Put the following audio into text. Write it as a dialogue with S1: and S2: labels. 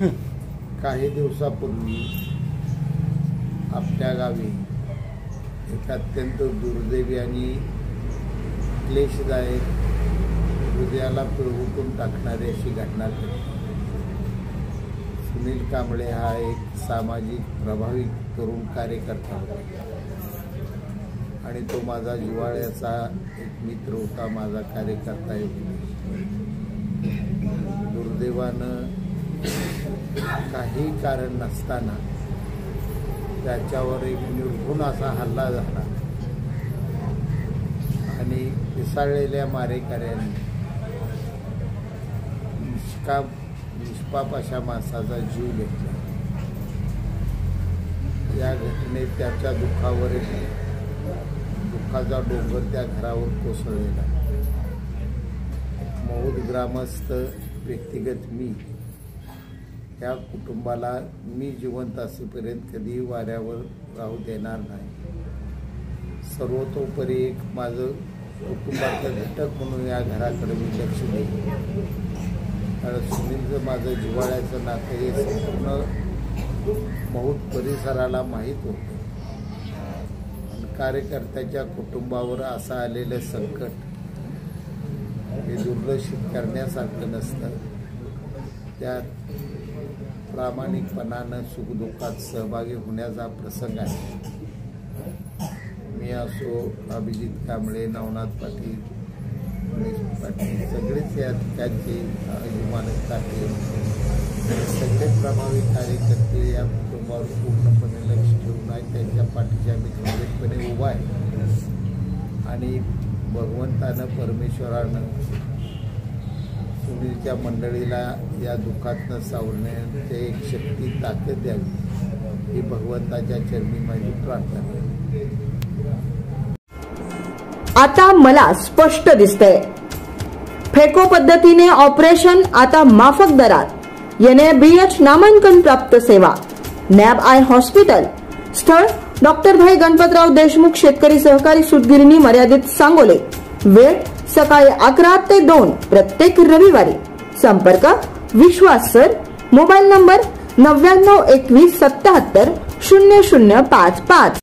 S1: काही दिवसापूर्वी आपल्या गावी एक अत्यंत दुर्दैवी आणि क्लेशदायक हृदयाला पिळवून टाकणारी अशी घटना घडली। सुनील कांबळे हा एक सामाजिक प्रभावी तरुण कार्यकर्ता होता आणि तो माझा जिव्हाळ्याचा एक मित्र होता, माझा कार्यकर्ता होता। दुर्दैवानं काही कारण नसताना त्याच्यावर एक निर्घृण असा हल्ला झाला आणि पिसाळलेल्या मारेकऱ्यांनी निष्पाप अशा माणसाचा जीव घेतला। या घटनेत त्याच्या दुःखाचा डोंगर त्या घरावर कोसळलेला। मौद ग्रामस्थ व्यक्तिगत मी या कुटुंबाला मी जिवंत असेपर्यंत कधी वाऱ्यावर राहू देणार नाही। सर्वतोपरी एक माझं कुटुंबाचा घटक म्हणून या घराकडे मी लक्ष देईन, कारण सुनीलचं माझं जिव्हाळ्याचं नातं हे संपूर्ण मौद परिसराला माहीत होतं। कार्यकर्त्याच्या कुटुंबावर असं आलेलं संकट हे दुर्लक्षित करण्यासारखं नसतं। त्यात प्रामाणिकपणानं सुखदुःखात सहभागी होण्याचा प्रसंग आहे। मी असो, अभिजित कांबळे, नवनाथ पाटील, गणेश पाटील, सगळेच या ठिकाणचे अभिमानक पाटील, सगळे प्रभावी कार्यकर्ते या कुटुंबावर पूर्णपणे लक्ष ठेवून आहे। त्यांच्या पाठीशी आम्ही खंबीरपणे उभा आहे आणि भगवंतानं, परमेश्वरानं सुनीलच्या मंडळीला या दुःखातनं सावरण्याची एक शक्ती, ताकद द्यावी ही भगवंताच्या चरणी माझी प्रार्थना आहे।
S2: आता मला स्पष्ट दिसतंय, फेको पद्धतीने ऑपरेशन आता माफक दरात। NABH नामांकन प्राप्त सेवा, नॅब आय हॉस्पिटल, स्थळ डॉक्टर भाई गणपतराव देशमुख शेतकरी सहकारी सूतगिरणी मर्यादित, सांगोले। वेळ सकाळी 11 ते 2 प्रत्येक रविवारी। संपर्क विश्वास सर, मोबाईल नंबर 9921770055।